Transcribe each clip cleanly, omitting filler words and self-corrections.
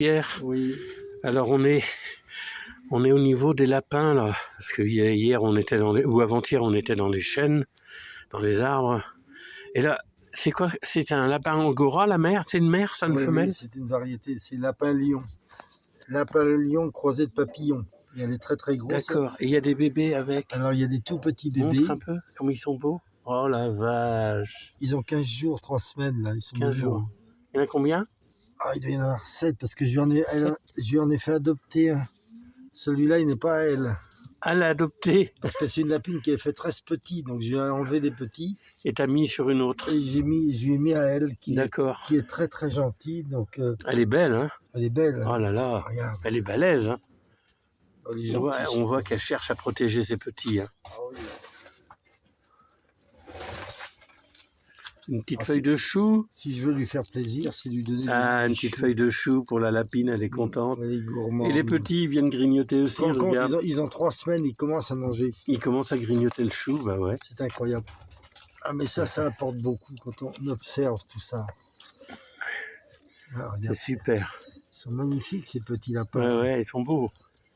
Hier, Oui, alors on est au niveau des lapins là, parce que hier on était ou avant-hier on était dans les chênes, dans les arbres. Et là, c'est quoi? C'est un lapin angora, la mère? C'est une mère, ça, une oui, femelle? oui, c'est une variété, c'est lapin lion. Lapin lion croisé de papillon. Et elle est très très grosse. D'accord. Et il y a des bébés avec. Alors il y a des tout petits Montre bébés. un peu comme ils sont beaux. Oh la vache. Ils ont 15 jours, 3 semaines là. Ils sont 15 mignons. jours. Il y en a combien? Ah, il doit y en avoir 7 parce que je lui en ai fait adopter un. Celui-là, il n'est pas à elle. Ah, l'a adopté. Parce que c'est une lapine qui avait fait 13 petits. Donc je lui ai enlevé des petits. Et t'as mis sur une autre. Et je lui ai mis à elle D'accord. qui est très très gentille. Donc Elle est belle, hein? elle est belle. Oh là là. Regarde. Elle est balèze, hein? Elle est On voit, gentille, on voit qu'elle cherche à protéger ses petits, hein. Ah oui. Une petite Ah, feuille de chou. Si je veux lui faire plaisir, c'est lui donner Ah, des une petite choux. feuille de chou pour la lapine, elle est contente. Elle est gourmande. Et les petits, ils viennent grignoter aussi, Quand regarde. ils ont 3 semaines, ils commencent à manger. Ils commencent à grignoter le chou, bah ouais. C'est incroyable. Ah mais ça apporte beaucoup quand on observe tout ça. Ah, regarde, C'est super. ils sont magnifiques ces petits lapins. Ouais, ouais, ils sont beaux.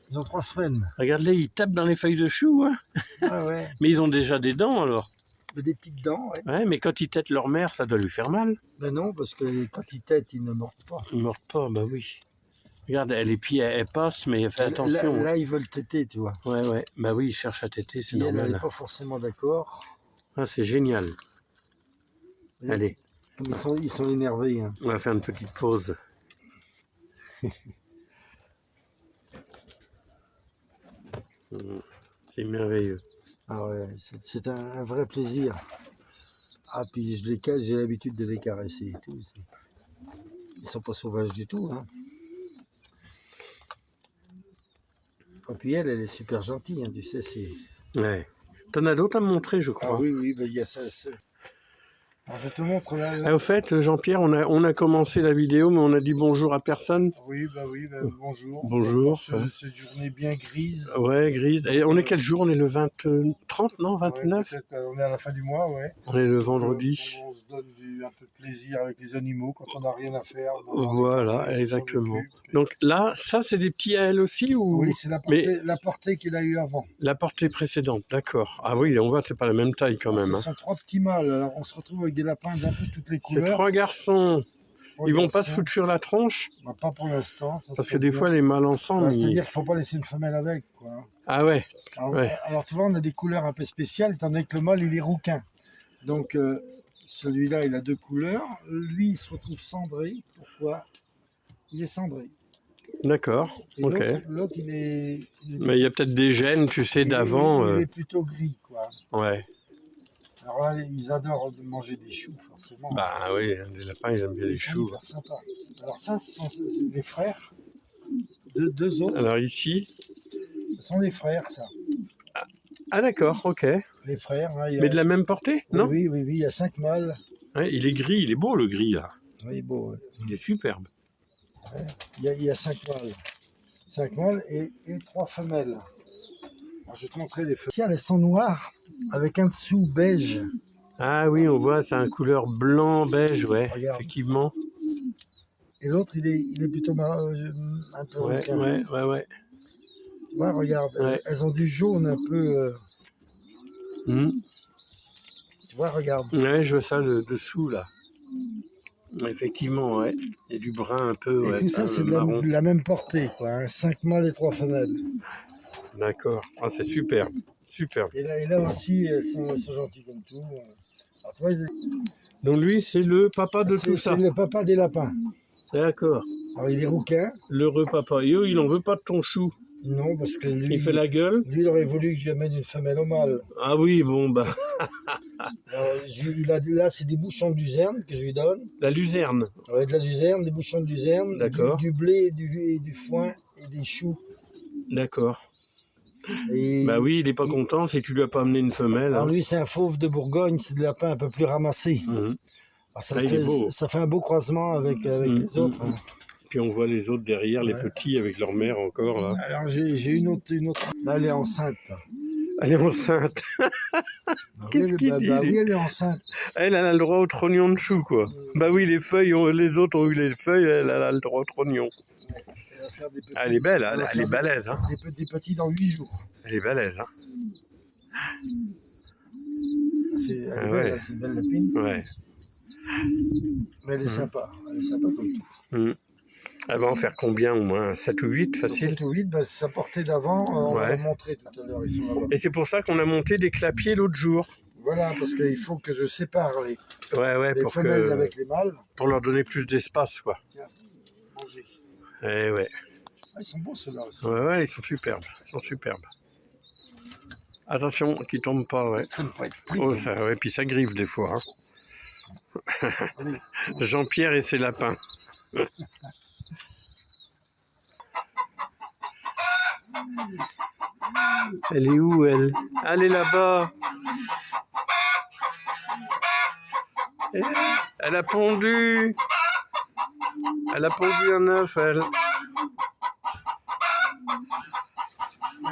Ils ont 3 semaines. Regarde-les, ils tapent dans les feuilles de chou, hein. Ah ouais. Mais ils ont déjà des dents, alors. Mais des petites dents, ouais. Ouais, mais quand ils têtent leur mère, ça doit lui faire mal. Ben non, parce que quand ils têtent, ils ne mordent pas. Ils ne mordent pas, bah oui. Regarde, les pieds, elles passent, mais fais attention. Là, ils veulent téter, tu vois. Ouais, ouais. Bah oui, ils cherchent à téter, c'est Et elle normal. n'est pas forcément d'accord. Ah, c'est génial. Allez, Comme ils sont énervés. Hein. on va faire une petite pause. C'est merveilleux. Ah ouais, c'est un vrai plaisir. Ah, puis je les casse, j'ai l'habitude de les caresser et tout. Ils sont pas sauvages du tout. Hein. Et puis elle est super gentille, hein, tu sais. Ouais. T'en as d'autres à me montrer, je Ah crois. oui, oui, ben, il y a ça. Alors, je te montre là. Ah, au fait, Jean-Pierre, on a commencé la vidéo, mais on a dit bonjour à personne. Oui, bonjour. Bonjour. Cette journée bien grise. Ouais, grise. Et on est quel jour? On est le 30, non? 29? Ouais, on est à la fin du mois, ouais. On est le vendredi. On se donne un peu de plaisir avec les animaux quand on n'a rien à faire. Voilà, exactement. Donc là, ça, c'est des petits à elle aussi ou... Oui, c'est la portée qu'il a eue avant. La portée précédente, d'accord. Ah oui, on voit, c'est pas la même taille quand même. Ce Hein. sont 3 petits mâles. Alors, on se retrouve avec des lapins d'un peu toutes les couleurs. C'est 3 garçons. Ils vont pas se foutre sur la tronche? Bah, pas pour l'instant. Parce que des fois, les mâles ensemble... Bah, c'est-à-dire qu'il ne faut pas laisser une femelle avec. Quoi. Ah ouais. Alors, tu vois, on a des couleurs un peu spéciales, étant donné que le mâle, il est rouquin. Donc, celui-là, il a 2 couleurs. Lui, il se retrouve cendré. Pourquoi? Il est cendré. D'accord, Et ok. L'autre, il est... Mais il y a peut-être des gènes, tu sais, d'avant. Il est plutôt gris, quoi. Ouais. Alors là, ils adorent manger des choux, forcément. Bah oui, les lapins, ils aiment bien les choux. C'est sympa. Alors ça, ce sont les frères. Deux autres. Alors ici... Ce sont les frères, ça. Ah d'accord, ok. Les frères. Hein, Mais de la même portée, non? Oui, il y a 5 mâles. Ouais, il est gris, il est beau le gris là. Oui, beau. Ouais. Il est superbe. Ouais. Il y a 5 mâles. 5 mâles et 3 femelles. Alors, je vais te montrer les femelles. Elles sont noires avec un dessous beige. Ah oui, on voit, c'est un couleur blanc, beige, ouais, Regarde. effectivement. Et l'autre, il est plutôt un peu Ouais. Ouais, regarde, Ouais. elles ont du jaune un peu. Tu vois, regarde. Ouais, je vois ça dessous là. Effectivement, ouais. Il y a du brun un peu. Et ouais, tout ça, c'est marron. de la même portée, quoi. Hein. 5 mâles et 3 femelles. D'accord. Ah, c'est superbe. Superbe. Et là aussi, elles sont gentilles comme tout. Alors, toi, Donc lui, c'est le papa de tout ça. C'est le papa des lapins. D'accord. Alors, il est rouquin. L'heureux papa. Et eux, il n'en veut pas de ton chou. Non, parce que lui, Il fait la gueule. lui, il aurait voulu que je lui amène une femelle au mâle. Ah oui, bon, bah, Alors, là, c'est des bouchons de luzerne que je lui donne. la luzerne. Ouais, de la luzerne, des bouchons de luzerne, D'accord. du blé, du foin et des choux. D'accord. Et Bah oui, il n'est pas content si tu lui as pas amené une femelle. alors Hein. lui, c'est un fauve de Bourgogne, c'est des lapins un peu plus ramassés. Mhm. Alors, il est beau. ça fait un beau croisement avec les autres. Hein. Puis on voit les autres derrière, les petits avec leur mère encore là. Alors j'ai une autre. Là, elle est enceinte. Là. Elle est enceinte. Qu'est-ce qu'il dit Oui, elle est enceinte. Elle a le droit au trognon de chou, quoi. Bah oui, les autres ont eu les feuilles, elle a le droit au trognon. va faire des petits. Ah, elle est belle, elle va elle est faire balèze. Hein. des petits dans 8 jours. Elle est balèze. Hein. Elle est Ah belle, ouais. hein, c'est une belle lapine. Ouais. Mais elle est sympa. Elle est sympa comme tout. Elle va en faire combien au moins 7 ou 8 facile? 7 ou 8, bah, sa portée d'avant, on Ouais. va le montrer tout à l'heure. Ils sont là-bas. Et c'est pour ça qu'on a monté des clapiers l'autre jour. Voilà, parce qu'il faut que je sépare les Pour femelles avec les mâles. pour leur donner plus d'espace, quoi. Tiens, manger. Eh ouais. Ah, ils sont beaux ceux-là aussi. Ouais, ils sont superbes. Attention, qu'ils tombent pas, ouais. Ça ne peut être pris. Oh, ça, ouais, puis ça griffe des fois. Hein. Allez. Jean-Pierre et ses lapins. Elle est où, elle? Elle est là-bas. Elle a pondu. Elle a pondu un œuf, elle.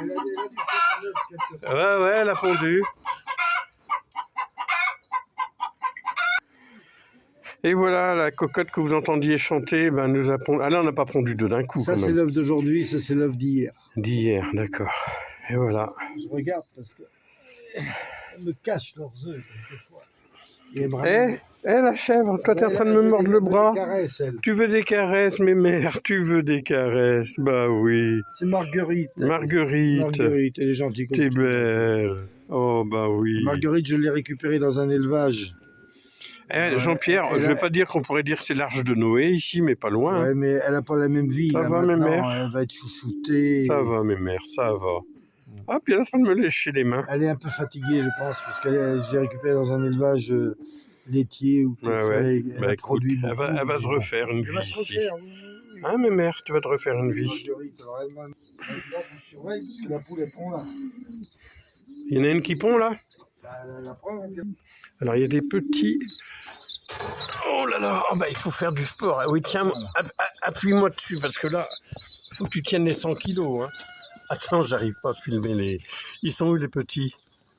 Elle a dû faire un œuf quelque part. Ouais, elle a pondu. Et voilà, la cocotte que vous entendiez chanter, ben, nous a pondu. Ah là, on n'a pas pondu deux d'un coup, Ça, quand c'est même. l'œuf d'aujourd'hui, ça, c'est l'œuf d'hier. D'hier, d'accord. Et voilà. Je regarde parce que elles me cachent leurs œufs quelquefois. Et La chèvre, toi, t'es en train de me mordre le bras. Caresse, elle. Tu veux des caresses, mes mères, tu veux des caresses. Bah oui. C'est Marguerite. Marguerite, Marguerite, elle est gentille comme t'es tout. belle. Oh, bah oui. Marguerite, je l'ai récupérée dans un élevage. Jean-Pierre, je vais pas dire qu'on pourrait dire que c'est l'arche de Noé ici, mais pas loin. Ouais, mais elle n'a pas la même vie. Ça là, va, mes maintenant, mères? elle va être chouchoutée. Ça va, mes mères, ça va. Ah, puis elle est en train de me lécher les mains. Elle est un peu fatiguée, je pense, parce que je l'ai récupérée dans un élevage laitier où Ouais. Bah, écoute, produit elle va se refaire une Elle vie va se ici. refaire, oui. Hein, mes mères, tu vas te refaire une vie. Marguerite, alors elle m'a... Là, je surveille, parce que la poule, elle pond là. Il y en a une qui pond, là? La preuve, on vient... Alors, il y a des petits... Oh là là, oh bah, il faut faire du sport. Ah oui, tiens, appuie-moi dessus, parce que là, il faut que tu tiennes les 100 kilos. Hein. Attends, j'arrive pas à filmer les... Ils sont où, les petits?